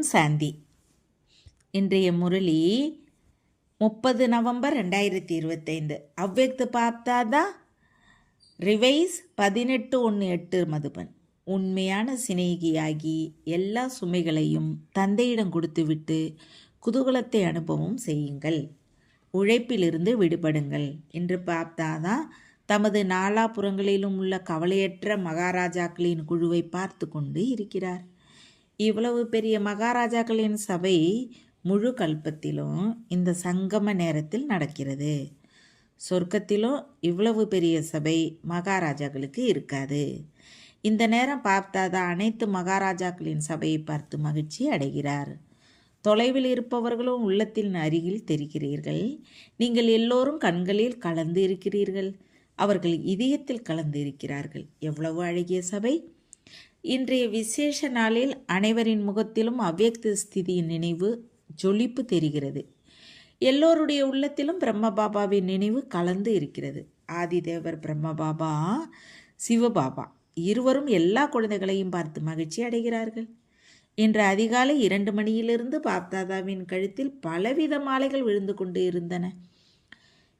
ஓம் சாந்தி. இன்றைய Murali 30 November 2025. அவ்வக்து Bapdada revise 18:1-8 Madhuban. உண்மையான சிநேகியாகி எல்லா சுமைகளையும் தந்தையிடம் கொடுத்துவிட்டு குதூகலத்தை அனுபவம் செய்யுங்கள். உழைப்பிலிருந்து விடுபடுங்கள் என்று பாப்தாதா தமது நாலாபுறங்களிலும் உள்ள கவலையற்ற மகாராஜாக்களின் குழுவை பார்த்து கொண்டு இருக்கிறார். இவ்வளவு பெரிய மகாராஜாக்களின் சபை முழு கல்பத்திலும் இந்த சங்கம நேரத்தில் நடக்கிறது. சொர்க்கத்திலும் இவ்வளவு பெரிய சபை மகாராஜாக்களுக்கு இருக்காது. இந்த நேரம் பாப்தாதா அனைத்து மகாராஜாக்களின் சபையை பார்த்து மகிழ்ச்சி அடைகிறார். தொலைவில் இருப்பவர்களும் உள்ளத்தின் அருகில் தெரிகிறீர்கள். நீங்கள் எல்லோரும் கண்களில் கலந்து இருக்கிறீர்கள். அவர்கள் இதயத்தில் கலந்து இருக்கிறார்கள். எவ்வளவு அழகிய சபை! இன்றைய விசேஷ நாளில் அனைவரின் முகத்திலும் அவ்யக்த ஸ்திதியின் நினைவு ஜொலிப்பு தெரிகிறது. எல்லோருடைய உள்ளத்திலும் பிரம்மபாபாவின் நினைவு கலந்து இருக்கிறது. ஆதிதேவர் பிரம்மபாபா, சிவபாபா இருவரும் எல்லா குழந்தைகளையும் பார்த்து மகிழ்ச்சி அடைகிறார்கள். இன்று அதிகாலை 2 மணியிலிருந்து பாப்தாதாவின் கழுத்தில் பலவித மாலைகள் விழுந்து கொண்டு இருந்தன.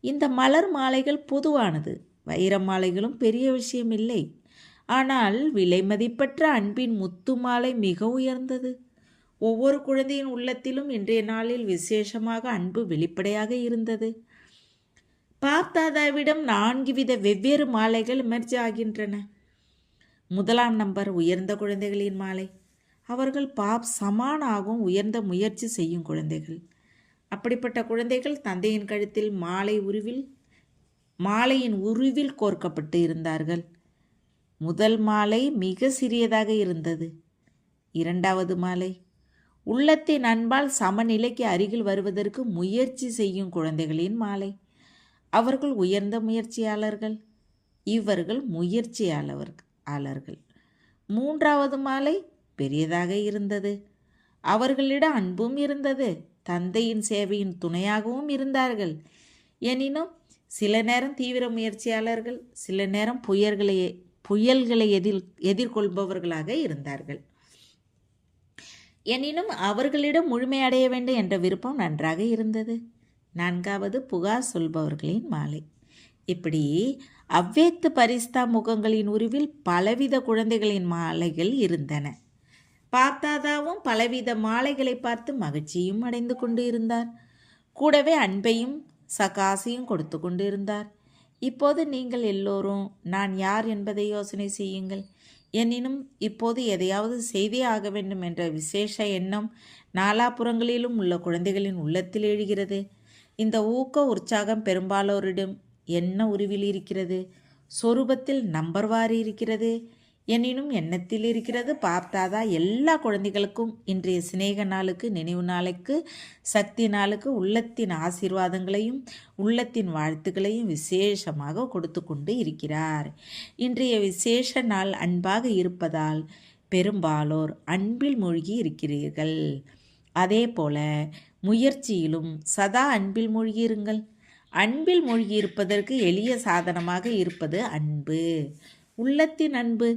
இந்த மலர் மாலைகள் பொதுவானது. வைர மாலைகளும் பெரிய விஷயம் இல்லை. ஆனால் விலை மதிப்பற்ற அன்பின் முத்து மாலை மிக உயர்ந்தது. ஒவ்வொரு குழந்தையின் உள்ளத்திலும் இன்றைய நாளில் விசேஷமாக அன்பு வெளிப்படையாக இருந்தது. பாப்தாதாவிடம் 4 வித வெவ்வேறு மாலைகள் எமர்ஜ் ஆகின்றன. 1ஆம் நம்பர் உயர்ந்த குழந்தைகளின் மாலை. அவர்கள் சமானாகவும் உயர்ந்த முயற்சி செய்யும் குழந்தைகள். அப்படிப்பட்ட குழந்தைகள் தந்தையின் கழுத்தில் மாலையின் உருவில் கோர்க்கப்பட்டு இருந்தார்கள். முதல் மாலை மிக சிறியதாக இருந்தது. 2வது மாலை உள்ளத்தின் அன்பால் சமநிலைக்கு அருகில் வருவதற்கு முயற்சி செய்யும் குழந்தைகளின் மாலை. அவர்கள் உயர்ந்த முயற்சியாளர்கள். இவர்கள் முயற்சியாளர்கள். 3வது மாலை பெரியதாக இருந்தது. அவர்களிடம் அன்பும் இருந்தது. தந்தையின் சேவையின் துணையாகவும் இருந்தார்கள். எனினும் சில நேரம் தீவிர முயற்சியாளர்கள், சில நேரம் புயல்களை எதிர்கொள்பவர்களாக இருந்தார்கள். எனினும் அவர்களிடம் முழுமையடைய வேண்டும் என்ற விருப்பம் நன்றாக இருந்தது. 4வது புகார் சொல்பவர்களின் மாலை. இப்படி அவ்வேத்து பரிஸ்தா முகங்களின் உருவில் பலவித குழந்தைகளின் மாலைகள் இருந்தன. பாப்தாதாவும் பலவித மாலைகளை பார்த்து மகிழ்ச்சியும் அடைந்து கொண்டு இருந்தார். கூடவே அன்பையும் சகாசையும் கொடுத்து கொண்டு இருந்தார். இப்போது நீங்கள் எல்லோரும் நான் யார் என்பதை யோசனை செய்யுங்கள். எனினும் இப்போது எதையாவது செய்தே ஆக வேண்டும் என்ற விசேஷ எண்ணம் நாலாபுறங்களிலும் உள்ள குழந்தைகளின் உள்ளத்தில் எழுகிறது. இந்த ஊக்க உற்சாகம் பெரும்பாலோரிடம் என்ன உருவில் இருக்கிறது? சொரூபத்தில் நம்பர்வாறு இருக்கிறது. எனினும் எண்ணத்தில் இருக்கிறது. பாப்தாதா எல்லா குழந்தைகளுக்கும் இன்றைய சிநேக நாளுக்கு, நினைவு நாளுக்கு, சக்தி நாளுக்கு உள்ளத்தின் ஆசீர்வாதங்களையும் உள்ளத்தின் வாழ்த்துக்களையும் விசேஷமாக கொடுத்து கொண்டு இருக்கிறார். இன்றைய விசேஷ நாள் அன்பாக இருப்பதால் பெரும்பாலோர் அன்பில் மூழ்கி இருக்கிறீர்கள். அதே போல முயற்சியிலும் சதா அன்பில் மூழ்கியிருங்கள். அன்பில் மூழ்கி இருப்பதற்கு எளிய சாதனமாக இருப்பது அன்பு. உள்ளத்தின் அன்பு,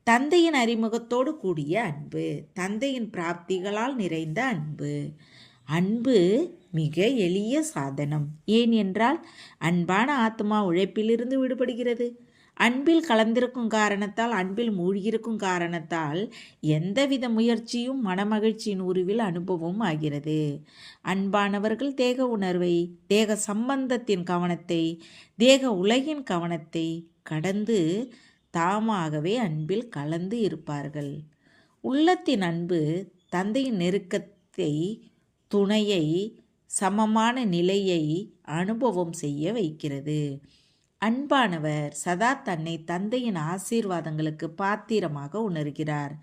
தந்தையின் அறிமுகத்தோடு கூடிய அன்பு, தந்தையின் பிராப்திகளால் நிறைந்த அன்பு. அன்பு மிக எளிய சாதனம். ஏன் என்றால் அன்பான ஆத்மா உழைப்பிலிருந்து விடுபடுகிறது. அன்பில் கலந்திருக்கும் காரணத்தால், அன்பில் மூழ்கியிருக்கும் காரணத்தால் எந்தவித முயற்சியும் மனமகிழ்ச்சியின் உருவில் அனுபவம் ஆகிறது. அன்பானவர்கள் தேக உணர்வை, தேக சம்பந்தத்தின் கவனத்தை, தேக உலகின் கவனத்தை கடந்து தாமாகவே அன்பில் கலந்து இருப்பார்கள். உள்ளத்தின் அன்பு தந்தையின் நெருக்கத்தை, துணையை, சமமான நிலையை அனுபவம் செய்ய வைக்கிறது. அன்பானவர் சதா தன்னை தந்தையின் ஆசீர்வாதங்களுக்கு பாத்திரமாக உணர்கிறார்.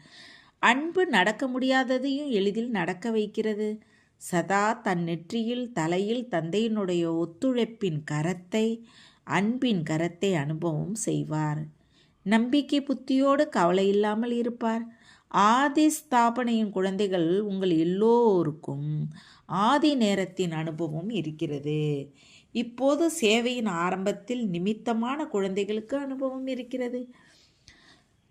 அன்பு நடக்க முடியாததையும் எளிதில் நடக்க வைக்கிறது. சதா தன் நெற்றியில், தலையில் தந்தையினுடைய ஒத்துழைப்பின் கரத்தை, அன்பின் கரத்தை அனுபவம் செய்வார். நம்பிக்கை புத்தியோடு கவலை இல்லாமல் இருப்பார். ஆதி ஸ்தாபனையின் குழந்தைகள் உங்கள் எல்லோருக்கும் ஆதி நேரத்தின் அனுபவம் இருக்கிறது. இப்போது சேவையின் ஆரம்பத்தில் நிமித்தமான குழந்தைகளுக்கு அனுபவம் இருக்கிறது.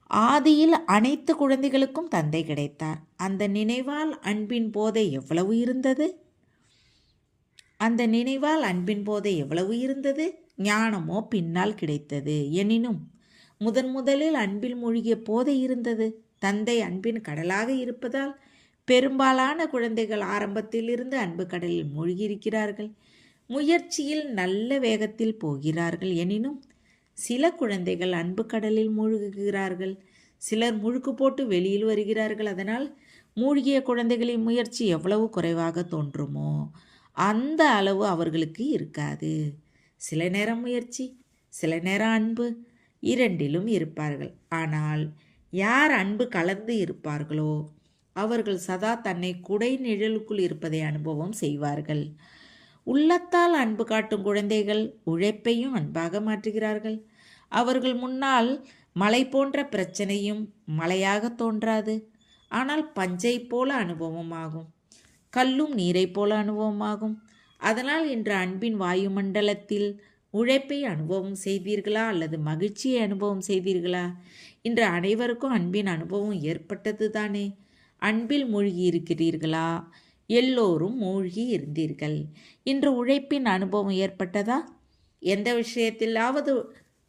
ஆதியில் அனைத்து குழந்தைகளுக்கும் தந்தை கிடைத்தார். அந்த நினைவால் அன்பின் போதை எவ்வளவு இருந்தது? அந்த நினைவால் அன்பின் போதை எவ்வளவு இருந்தது? ஞானமோ பின்னால் கிடைத்தது. எனினும் முதலில் அன்பில் மூழ்கிய போதை இருந்தது. தந்தை அன்பின் கடலாக இருப்பதால் பெரும்பாலான குழந்தைகள் ஆரம்பத்திலிருந்து அன்பு கடலில் மூழ்கியிருக்கிறார்கள். முயற்சியில் நல்ல வேகத்தில் போகிறார்கள். எனினும் சில குழந்தைகள் அன்பு கடலில் மூழ்குகிறார்கள். சிலர் முழுக்கு போட்டு வெளியில் வருகிறார்கள். அதனால் மூழ்கிய குழந்தைகளின் முயற்சி எவ்வளவு குறைவாக தோன்றுமோ அந்த அளவு அவர்களுக்கு இருக்காது. சில நேரம் முயற்சி, சில நேரம் அன்பு, இரண்டிலும் இருப்பார்கள். ஆனால் யார் அன்பு கலந்து இருப்பார்களோ அவர்கள் சதா தன்னை குடை நிழலுக்குள் இருப்பதை அனுபவம் செய்வார்கள். உள்ளத்தால் அன்பு காட்டும் குழந்தைகள் உழைப்பையும் அன்பாக மாற்றுகிறார்கள். அவர்கள் முன்னால் மலை போன்ற பிரச்சனையும் மலையாக தோன்றாது. ஆனால் பஞ்சை போல அனுபவமாகும், கல்லும் நீரை போல அனுபவமாகும். அதனால் இன்று அன்பின் வாயுமண்டலத்தில் உழைப்பை அனுபவம் செய்தீர்களா அல்லது மகிழ்ச்சியை அனுபவம் செய்தீர்களா? இன்று அனைவருக்கும் அன்பின் அனுபவம் ஏற்பட்டது தானே? அன்பில் மூழ்கி இருக்கிறீர்களா? எல்லோரும் மூழ்கி இருந்தீர்கள். இன்று உழைப்பின் அனுபவம் ஏற்பட்டதா? எந்த விஷயத்திலாவது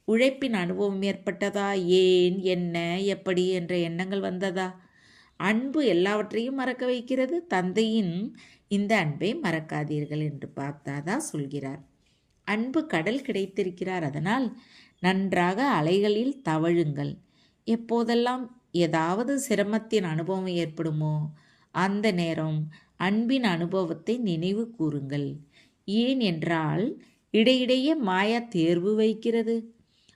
உழைப்பின் அனுபவம் ஏற்பட்டதா? ஏன், என்ன, எப்படி என்ற எண்ணங்கள் வந்ததா? அன்பு எல்லாவற்றையும் மறக்க வைக்கிறது. தந்தையின் இந்த அன்பை மறக்காதீர்கள் என்று பார்த்தாதா சொல்கிறார். அன்பு கடல் கிடைத்திருக்கிறார். அதனால் நன்றாக அலைகளில் தவழுங்கள். எப்போதெல்லாம் ஏதாவது சிரமத்தின் அனுபவம் ஏற்படுமோ அந்த நேரம் அன்பின் அனுபவத்தை நினைவு கூறுங்கள். ஏன் என்றால் இடையிடையே மாயா தேர்வு வைக்கிறது.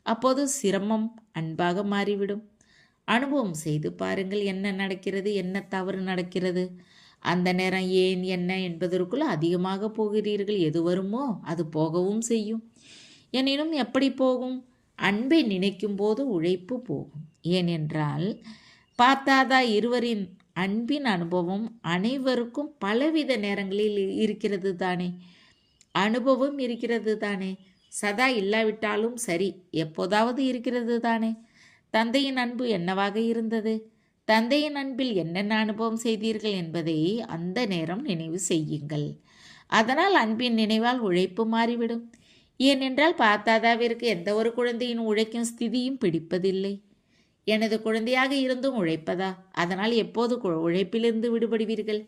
அப்போது சிரமம் அன்பாக மாறிவிடும். அனுபவம் செய்து பாருங்கள், என்ன நடக்கிறது, என்ன தவறு நடக்கிறது. அந்த நேரம் ஏன், என்ன என்பதற்குள் அதிகமாக போகிறீர்கள். எது வருமோ அது போகவும் செய்யும். எனினும் எப்படி போகும்? அன்பை நினைக்கும் போது உழைப்பு போகும். ஏனென்றால் பார்த்தாதா இருவரின் அன்பின் அனுபவம் அனைவருக்கும் பலவித நேரங்களில் இருக்கிறது தானே? அனுபவம் இருக்கிறது தானே? சதா இல்லாவிட்டாலும் சரி, எப்போதாவது இருக்கிறது தானே? தந்தையின் அன்பு என்னவாக இருந்தது? தந்தையின் அன்பில் என்னென்ன அனுபவம் செய்தீர்கள் என்பதை அந்த நேரம் நினைவு செய்யுங்கள். அதனால் அன்பின் நினைவால் உழைப்பு மாறிவிடும். ஏனென்றால் பார்த்தாதாவிற்கு எந்த ஒரு குழந்தையின் உழைக்கும் ஸ்திதியும் பிடிப்பதில்லை. எனது குழந்தையாக இருந்தும் உழைப்பதா? அதனால் எப்போது உழைப்பிலிருந்து விடுபடுவீர்கள்?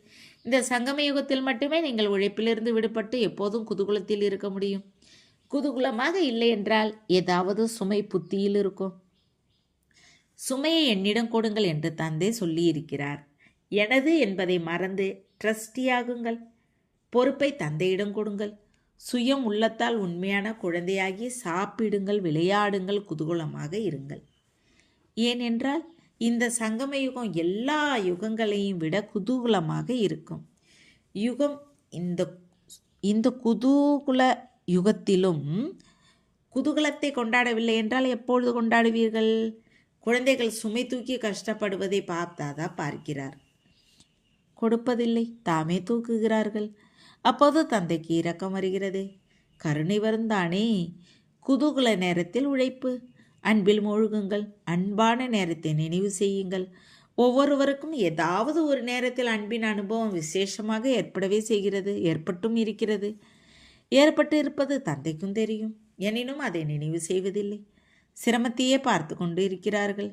இந்த சங்கம யுகத்தில் மட்டுமே நீங்கள் உழைப்பிலிருந்து விடுபட்டு எப்போதும் குதூகலத்தில் இருக்க முடியும். குதூகலமாக இல்லை என்றால் ஏதாவது சுமை புத்தியில் இருக்கும். சுமையை என்னிடம் கொடுங்கள் என்று தந்தை சொல்லி இருக்கிறார். எனது என்பதை மறந்து ட்ரஸ்டியாகுங்கள். பொறுப்பை தந்தையிடம் கொடுங்கள். சுயம் உள்ளத்தால் உண்மையான குழந்தையாகி சாப்பிடுங்கள், விளையாடுங்கள், குதூகலமாக இருங்கள். ஏனென்றால் இந்த சங்கம யுகம் எல்லா யுகங்களையும் விட குதூகலமாக இருக்கும் யுகம். இந்த குதூகல யுகத்திலும் குதூகலத்தை கொண்டாடவில்லை என்றால் எப்பொழுது கொண்டாடுவீர்கள்? குழந்தைகள் சுமை தூக்கி கஷ்டப்படுவதை பார்த்தாதா பார்க்கிறார். கொடுப்பதில்லை, தாமே தூக்குகிறார்கள். அப்போது தந்தைக்கு இரக்கம் வருகிறது. கருணை வருந்தானே. குதூகல நேரத்தில் உழைப்பு. அன்பில் மூழ்குங்கள். அன்பான நேரத்தை நினைவு செய்யுங்கள். ஒவ்வொருவருக்கும் ஏதாவது ஒரு நேரத்தில் அன்பின் அனுபவம் விசேஷமாக ஏற்படவே செய்கிறது. ஏற்பட்டும் இருக்கிறது. ஏற்பட்டு இருப்பது தந்தைக்கும் தெரியும். எனினும் அதை நினைவு செய்வதில்லை. சிரமத்தையே பார்த்து கொண்டு இருக்கிறார்கள்.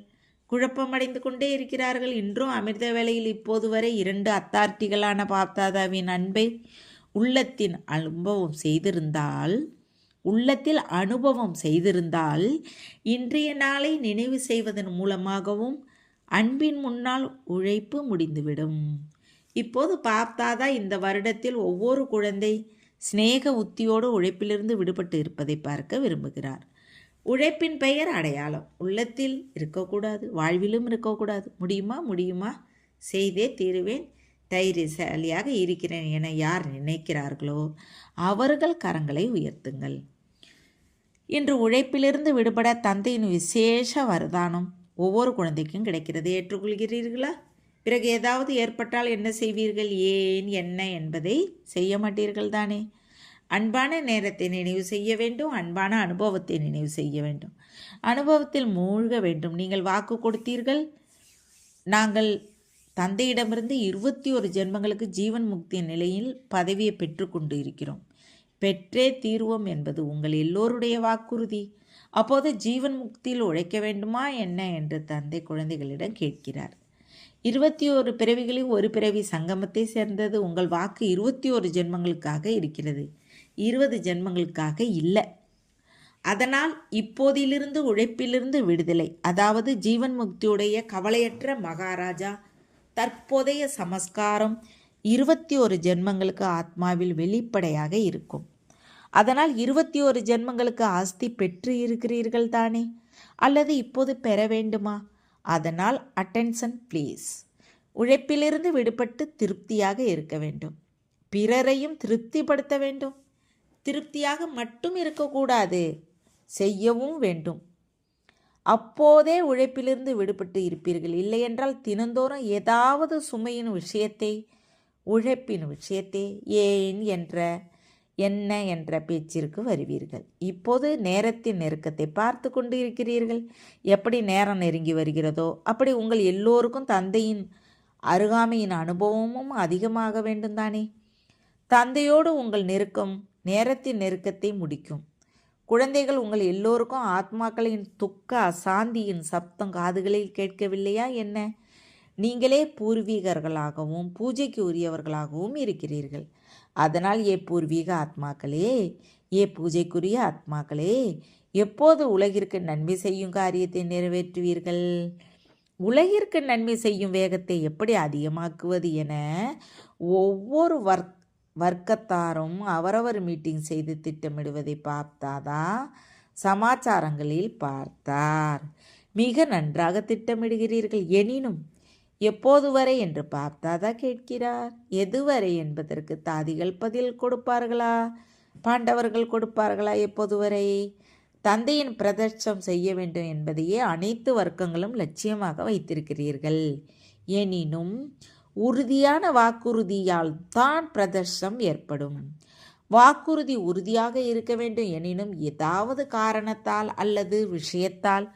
குழப்பமடைந்து கொண்டே இருக்கிறார்கள். இன்றும் அமிர்த வேளையில் இப்போது வரை 2 அத்தாரிட்டிகளான பாப்தாதாவின் அன்பை உள்ளத்தில் அனுபவம் செய்திருந்தால் இன்றைய நாளை நினைவு செய்வதன் மூலமாகவும் அன்பின் முன்னால் உழைப்பு முடிந்துவிடும். இப்போது பாப்தாதா இந்த வருடத்தில் ஒவ்வொரு குழந்தை சிநேக உத்தியோடு உழைப்பிலிருந்து விடுபட்டு இருப்பதை பார்க்க விரும்புகிறார். உழைப்பின் பெயர் அடையாளம் உள்ளத்தில் இருக்கக்கூடாது, வாழ்விலும் இருக்கக்கூடாது. முடியுமா, செய்தே தீருவேன், தைரியசாலியாக இருக்கிறேன் என யார் நினைக்கிறார்களோ அவர்கள் கரங்களை உயர்த்துங்கள். இன்று உழைப்பிலிருந்து விடுபட தந்தையின் விசேஷ வரதானம் ஒவ்வொரு குழந்தைக்கும் கிடைக்கிறது. ஏற்றுக்கொள்கிறீர்களா? பிறகு ஏதாவது ஏற்பட்டால் என்ன செய்வீர்கள்? ஏன், என்ன என்பதை செய்ய மாட்டீர்கள் தானே? அன்பான நேரத்தை நினைவு செய்ய வேண்டும். அன்பான அனுபவத்தை நினைவு செய்ய வேண்டும். அனுபவத்தில் மூழ்க வேண்டும். நீங்கள் வாக்கு கொடுத்தீர்கள். நாங்கள் தந்தையிடமிருந்து 21 ஜென்மங்களுக்கு ஜீவன் முக்தி நிலையில் பதவியை பெற்றுக்கொண்டு இருக்கிறோம். பெற்றே தீர்வோம் என்பது உங்கள் எல்லோருடைய வாக்குறுதி. அப்போது ஜீவன் முக்தியில் உழைக்க வேண்டுமா என்ன என்று தந்தை குழந்தைகளிடம் கேட்கிறார். 21 பிறவிகளில் ஒரு பிறவி சங்கமத்தை சேர்ந்தது. உங்கள் வாக்கு 21 ஜென்மங்களுக்காக இருக்கிறது, 20 ஜென்மங்களுக்காக இல்லை. அதனால் இப்போதிலிருந்து உழைப்பிலிருந்து விடுதலை, அதாவது ஜீவன் முக்தியுடைய கவலையற்ற மகாராஜா தற்போதைய சமஸ்காரம் 21 ஜென்மங்களுக்கு ஆத்மாவில் வெளிப்படையாக இருக்கும். அதனால் 21 ஜென்மங்களுக்கு ஆஸ்தி பெற்று இருக்கிறீர்கள் தானே, அல்லது இப்போது பெற வேண்டுமா? அதனால் அட்டென்ஷன் ப்ளீஸ். உழைப்பிலிருந்து விடுபட்டு திருப்தியாக இருக்க வேண்டும். பிறரையும் திருப்திப்படுத்த வேண்டும். திருப்தியாக மட்டும் இருக்கக்கூடாது, செய்யவும் வேண்டும். அப்போதே உழைப்பிலிருந்து விடுபட்டு இருப்பீர்கள். இல்லையென்றால் தினந்தோறும் ஏதாவது சுமையின் விஷயத்தை, உழைப்பின் விஷயத்தை ஏன் என்ற என்ன என்ற பேச்சிற்கு வருவீர்கள். இப்போது நேரத்தின் நெருக்கத்தை பார்த்து கொண்டு இருக்கிறீர்கள். எப்படி நேரம் நெருங்கி வருகிறதோ அப்படி உங்கள் எல்லோருக்கும் தந்தையின் அருகாமையின் அனுபவமும் அதிகமாக வேண்டும் தானே. தந்தையோடு உங்கள் நெருக்கம் நேரத்தின் நெருக்கத்தை முடிக்கும். குழந்தைகள், உங்கள் எல்லோருக்கும் ஆத்மாக்களின் துக்க அசாந்தியின் சப்தம் காதுகளில் கேட்கவில்லையா என்ன? நீங்களே பூர்வீகர்களாகவும் பூஜைக்கு உரியவர்களாகவும் இருக்கிறீர்கள். அதனால் பூர்வீக ஆத்மாக்களே, பூஜைக்குரிய ஆத்மாக்களே, எப்போது உலகிற்கு நன்மை செய்யும் காரியத்தை நிறைவேற்றுவீர்கள்? உலகிற்கு நன்மை செய்யும் வேகத்தை எப்படி அதிகமாக்குவது என ஒவ்வொரு வர்க்கத்தாரும் அவரவர் மீட்டிங் செய்து திட்டமிடுவதை பார்த்தாதா சமாச்சாரங்களில் பார்த்தார். மிக நன்றாக திட்டமிடுகிறீர்கள். எனினும் எப்போது வரை என்று பார்த்தாதா கேட்கிறார். எதுவரை என்பதற்கு தாதிகள் பதில் கொடுப்பார்களா, பாண்டவர்கள் கொடுப்பார்களா? எப்போது வரை? தந்தையின் பிரதர்ஷம் செய்ய வேண்டும் என்பதையே அனைத்து வர்க்கங்களும் லட்சியமாக வைத்திருக்கிறீர்கள். எனினும் உறுதியான வாக்குறுதியால் தான் பிரதர்ஷம் ஏற்படும். வாக்குறுதி உறுதியாக இருக்க வேண்டும். எனினும் ஏதாவது காரணத்தால் அல்லது விஷயத்தால்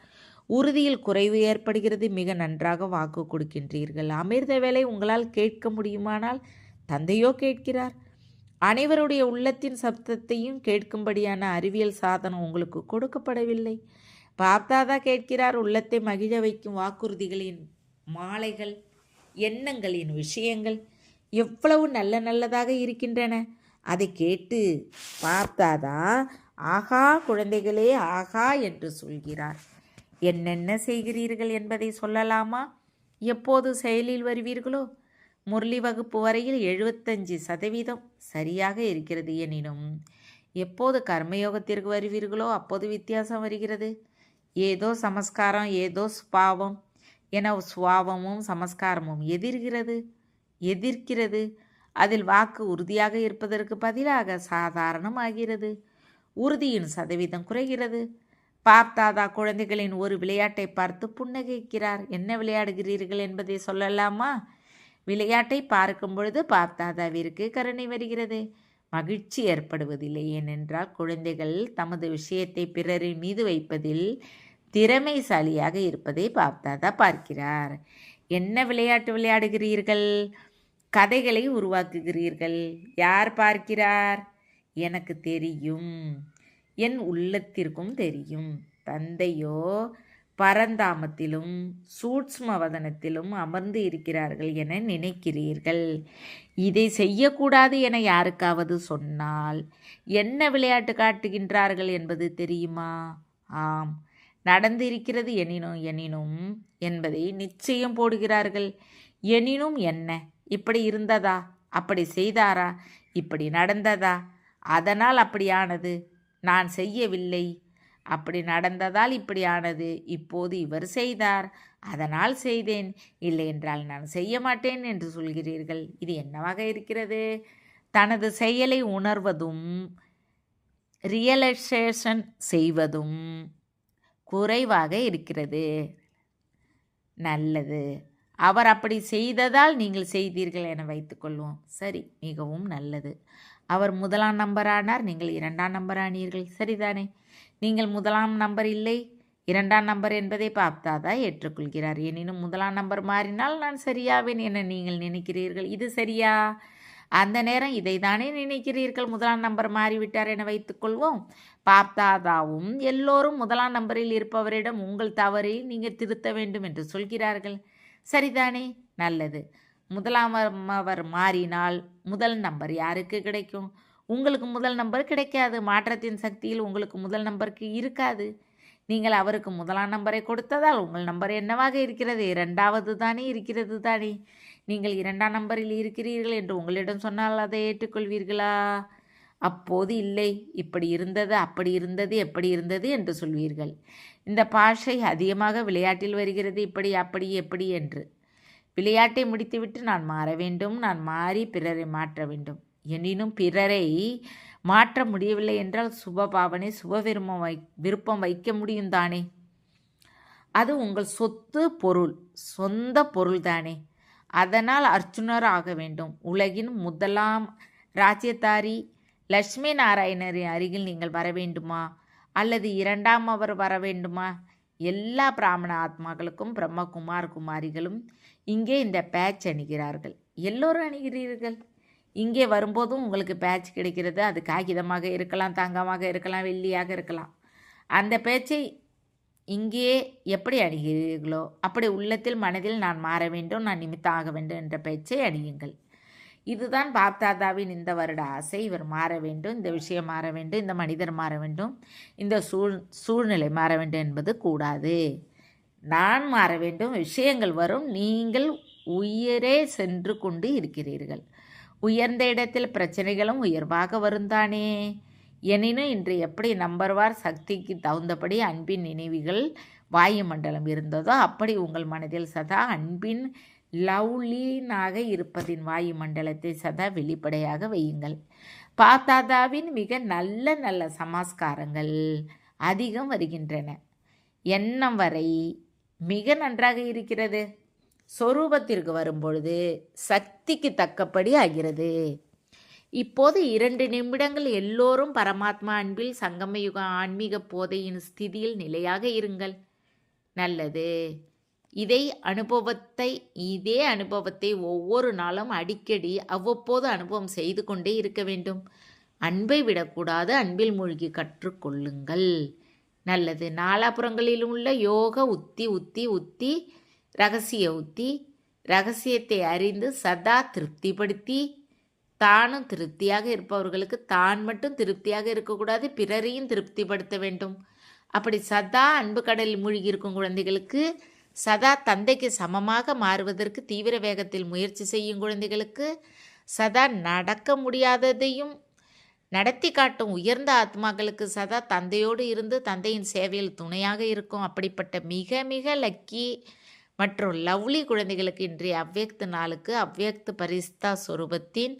உறுதியில் குறைவு ஏற்படுகிறது. மிக நன்றாக வாக்கு கொடுக்கின்றீர்கள். அமிர்த வேலை உங்களால் கேட்க முடியுமானால் தந்தையோ கேட்கிறார். அனைவருடைய உள்ளத்தின் சப்தத்தையும் கேட்கும்படியான அறிவியல் சாதனம் உங்களுக்கு கொடுக்கப்படவில்லை. பாப்தாதா கேட்கிறார். உள்ளத்தை மகிழ வைக்கும் வாக்குறுதிகளின் மாலைகள், எண்ணங்களின் விஷயங்கள் எவ்வளவு நல்லதாக இருக்கின்றன. அதை கேட்டு பாப்தாதா ஆகா குழந்தைகளே ஆகா என்று சொல்கிறார். என்னென்ன செய்கிறீர்கள் என்பதை சொல்லலாமா? எப்போது செயலில் வருவீர்களோ? முரளி வகுப்பு வரையில் 75% சரியாக இருக்கிறது. எனினும் எப்போது கர்மயோகத்திற்கு வருவீர்களோ அப்போது வித்தியாசம் வருகிறது. ஏதோ சமஸ்காரம், ஏதோ சுபாவம் என சுவாவமும் சமஸ்காரமும் எதிர்க்கிறது. அதில் வாக்கு உறுதியாக இருப்பதற்கு பதிலாக சாதாரணமாகிறது. உறுதியின் சதவீதம் குறைகிறது. பாப்தாதா குழந்தைகளின் ஒரு விளையாட்டை பார்த்து புன்னகைக்கிறார். என்ன விளையாடுகிறீர்கள் என்பதை சொல்லலாமா? விளையாட்டை பார்க்கும் பொழுது பாப்தாதாவிற்கு கருணை வருகிறது. மகிழ்ச்சி ஏற்படுவதில்லை. ஏனென்றால் குழந்தைகள் தமது விஷயத்தை பிறரின் மீது வைப்பதில் திறமைசாலியாக இருப்பதை பாப்தாதா பார்க்கிறார். என்ன விளையாட்டு விளையாடுகிறீர்கள்? கதைகளை உருவாக்குகிறீர்கள். யார் பார்க்கிறார்? எனக்கு தெரியும், என் உள்ளத்திற்கும் தெரியும். தந்தையோ பரந்தாமத்திலும் சூட்சுமவதனத்திலும் அமர்ந்து இருக்கிறார்கள் என நினைக்கிறீர்கள். இதை செய்யக்கூடாது என யாருக்காவது சொன்னால் என்ன விளையாட்டு காட்டுகின்றார்கள் என்பது தெரியுமா? ஆம், நடந்து இருக்கிறது எனினும் என்பதை நிச்சயம் போடுகிறார்கள். எனினும் என்ன? இப்படி இருந்ததா? அப்படி செய்தாரா? இப்படி நடந்ததா? அதனால் அப்படியானது. நான் செய்யவில்லை. அப்படி நடந்ததால் இப்படியானது. இப்போது இவர் செய்தார், அதனால் செய்தேன். இல்லை என்றால் நான் செய்ய மாட்டேன் என்று சொல்கிறீர்கள். இது என்னவாக இருக்கிறது? தனது செயலை உணர்வதும் ரியலைசேஷன் செய்வதும் குறைவாக இருக்கிறது. நல்லது. அவர் அப்படி செய்ததால் நீங்கள் செய்தீர்கள் என வைத்துக்கொள்வோம். சரி, மிகவும் நல்லது. அவர் முதலாம் நம்பர் ஆனார், நீங்கள் 2ஆம் நம்பர் ஆனீர்கள். சரிதானே? நீங்கள் முதலாம் நம்பர் இல்லை, 2ஆம் நம்பர் என்பதை பாப்தாதா ஏற்றுக்கொள்கிறார். எனினும் முதலாம் நம்பர் மாறினால் நான் சரியாவேன் என நீங்கள் நினைக்கிறீர்கள். இது சரியா? அந்த நேரம் இதை தானே நினைக்கிறீர்கள். முதலாம் நம்பர் மாறிவிட்டார் என வைத்துக்கொள்வோம். பாப்தாதாவும் எல்லோரும் முதலாம் நம்பரில் இருப்பவரிடம் உங்கள் தவறை நீங்கள் திருத்த வேண்டும் என்று சொல்கிறார்கள். சரிதானே? நல்லது. முதலாம் அவர் மாறினால் முதல் நம்பர் யாருக்கு கிடைக்கும்? உங்களுக்கு முதல் நம்பர் கிடைக்காது. மாற்றத்தின் சக்தியில் உங்களுக்கு முதல் நம்பருக்கு இருக்காது. நீங்கள் அவருக்கு முதலாம் நம்பரை கொடுத்ததால் உங்கள் நம்பர் என்னவாக இருக்கிறது? 2வது தானே இருக்கிறது தானே. நீங்கள் 2ஆம் நம்பரில் இருக்கிறீர்கள் என்று உங்களிடம் சொன்னால் அதை ஏற்றுக்கொள்வீர்களா? அப்போது இல்லை, இப்படி இருந்தது, அப்படி இருந்தது, எப்படி இருந்தது என்று சொல்வீர்கள். இந்த பாஷை அதிகமாக விளையாட்டில் வருகிறது, இப்படி அப்படி எப்படி என்று. விளையாட்டை முடித்துவிட்டு நான் மாற வேண்டும், நான் மாறி பிறரை மாற்ற வேண்டும். எனினும் பிறரை மாற்ற முடியவில்லை என்றால் சுபபாவனை விருப்பம் வைக்க முடியும் தானே. அது உங்கள் சொந்த பொருள் தானே. அதனால் அர்ச்சுனர் ஆக வேண்டும். உலகின் முதலாம் ராஜ்யத்தாரி லட்சுமி நாராயணரின் அருகில் நீங்கள் வர வேண்டுமா அல்லது 2ஆம் அவர் வர வேண்டுமா? எல்லா பிராமண ஆத்மாக்களுக்கும் பிரம்மகுமார் குமாரிகளும் இங்கே இந்த பேட்ச் அணிகிறார்கள். எல்லோரும் அணிகிறீர்கள். இங்கே வரும்போதும் உங்களுக்கு பேட்ச் கிடைக்கிறது. அது காகிதமாக இருக்கலாம், தங்கமாக இருக்கலாம், வெள்ளியாக இருக்கலாம். அந்த பேச்சை இங்கே எப்படி அணிகிறீர்களோ அப்படி உள்ளத்தில் மனதில் நான் மாற வேண்டும், நான் நிமித்தம் ஆக வேண்டும் என்ற பேச்சை அணியுங்கள். இதுதான் பாப்தாதாவின் இந்த வருட ஆசை. இவர் மாற வேண்டும், இந்த விஷயம் மாற வேண்டும், இந்த மனிதர் மாற வேண்டும், இந்த சூழ்நிலை மாற வேண்டும் என்பது கூடாது. நான் மாற வேண்டும், விஷயங்கள் வரும், நீங்கள் உயரே சென்று கொண்டு இருக்கிறீர்கள். உயர்ந்த இடத்தில் பிரச்சனைகளும் உயர்வாக வருந்தானே. எனினும் இன்று எப்படி நம்பர்வார் சக்திக்கு தகுந்தபடி அன்பின் நினைவுகள் வாயுமண்டலம் இருந்ததோ அப்படி உங்கள் மனதில் சதா அன்பின் லவ்லீனாக இருப்பதின் வாயுமண்டலத்தை சதா வெளிப்படையாக வையுங்கள். பாப்தாதாவின் மிக நல்ல நல்ல சமாஸ்காரங்கள் அதிகம் வருகின்றன. எண்ணம் வரை மிக நன்றாக இருக்கிறது. சொரூபத்திற்கு வரும்பொழுது சக்திக்கு தக்கபடி ஆகிறது. இப்போது 2 நிமிடங்கள் எல்லோரும் பரமாத்மா அன்பில் சங்கமயுக ஆன்மீக போதையின் ஸ்திதியில் நிலையாக இருங்கள். நல்லது. இதே அனுபவத்தை ஒவ்வொரு நாளும் அடிக்கடி அவ்வப்போது அனுபவம் செய்து கொண்டே இருக்க வேண்டும். அன்பை விடக்கூடாது. அன்பில் மூழ்கி கற்றுக்கொள்ளுங்கள். நல்லது. நாலாபுறங்களிலும் உள்ள யோக உத்தி ரகசியத்தை அறிந்து சதா திருப்திப்படுத்தி தானும் திருப்தியாக இருப்பவர்களுக்கு தான் மட்டும் திருப்தியாக இருக்கக்கூடாது, பிறரையும் திருப்திப்படுத்த வேண்டும். அப்படி சதா அன்பு கடலில் மூழ்கி இருக்கும் குழந்தைகளுக்கு, சதா தந்தைக்கு சமமாக மாறுவதற்கு தீவிர வேகத்தில் முயற்சி செய்யும் குழந்தைகளுக்கு, சதா நடக்க முடியாததையும் நடத்தி காட்டும் உயர்ந்த ஆத்மாக்களுக்கு சதா தந்தையோடு இருந்து தந்தையின் சேவையில் துணையாக இருக்கும் அப்படிப்பட்ட மிக மிக லக்கி மற்றும் லவ்லி குழந்தைகளுக்கு இன்றைய அவ்வியக்த நாளுக்கு அவ்வியக்த பரிஸ்தா சொரூபத்தின்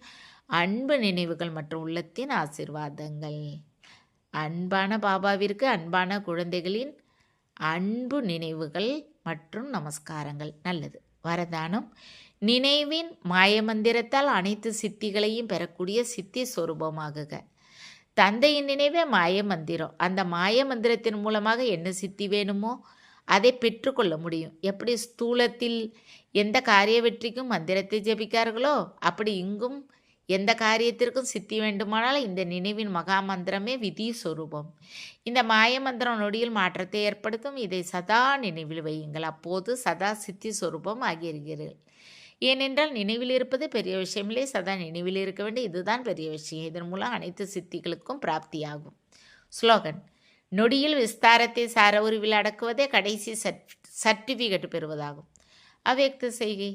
அன்பு நினைவுகள் மற்றும் உள்ளத்தின் ஆசீர்வாதங்கள். அன்பான பாபாவிற்கு அன்பான குழந்தைகளின் அன்பு நினைவுகள் மற்றும் நமஸ்காரங்கள். நல்லது. வரதானம். நினைவின் மாயமந்திரத்தால் அனைத்து சித்திகளையும் பெறக்கூடிய சித்தி சொரூபமாகுக. தந்தையின் நினைவே மாயமந்திரம். அந்த மாயமந்திரத்தின் மூலமாக என்ன சித்தி வேணுமோ அதை பெற்றுக்கொள்ள முடியும். எப்படி ஸ்தூலத்தில் எந்த காரிய வெற்றிக்கும் மந்திரத்தை ஜபிக்கார்களோ அப்படி இங்கும் எந்த காரியத்திற்கும் சித்தி வேண்டுமானால் இந்த நினைவின் மகா மந்திரமே விதி சொரூபம். இந்த மாய மந்திரம் நொடியில் மாற்றத்தை ஏற்படுத்தும். இதை சதா நினைவில் வையுங்கள். அப்போது சதா சித்தி சொரூபம் ஆகியிருக்கிறீர்கள். ஏனென்றால் நினைவில் இருப்பது பெரிய விஷயமில்லை, சதா நினைவில் இருக்க வேண்டிய இதுதான் பெரிய விஷயம். இதன் மூலம் அனைத்து சித்திகளுக்கும் பிராப்தியாகும். ஸ்லோகன். நொடியில் விஸ்தாரத்தை சார உருவில் அடக்குவதே கடைசி சர்டிஃபிகேட் பெறுவதாகும். அவ்வியக்த செய்கை.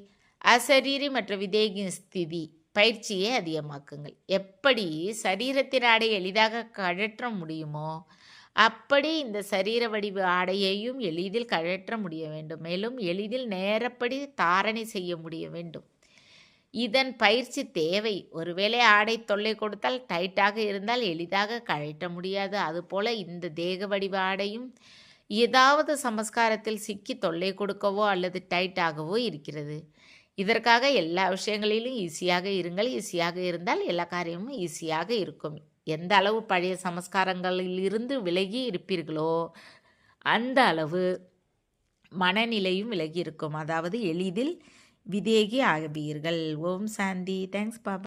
அசரீரி மற்றும் விதேகி ஸ்திதி பயிற்சியை அதிகமாக்குங்கள். எப்படி சரீரத்தின் ஆடை எளிதாக கழற்ற முடியுமோ அப்படி இந்த சரீர வடிவ ஆடையையும் எளிதில் கழற்ற முடிய வேண்டும். மேலும் எளிதில் நேரப்படி தாரணை செய்ய முடிய வேண்டும். இதன் பயிற்சி தேவை. ஒருவேளை ஆடை தொல்லை கொடுத்தால் டைட்டாக இருந்தால் எளிதாக கழற்ற முடியாது. அதுபோல இந்த தேக வடிவ ஆடையும் ஏதாவது சமஸ்காரத்தில் சிக்கி தொல்லை கொடுக்கவோ அல்லது டைட்டாகவோ இருக்கிறது. இதற்காக எல்லா விஷயங்களிலும் ஈஸியாக இருங்கள். ஈஸியாக இருந்தால் எல்லா காரியமும் ஈஸியாக இருக்கும். எந்த அளவு பழைய சமஸ்காரங்களில் இருந்து விலகி இருப்பீர்களோ அந்த அளவு மனநிலையும் விலகி இருக்கும். அதாவது எளிதில் விதேகி ஆகுவீர்கள். ஓம் சாந்தி. தேங்க்ஸ் பாபா.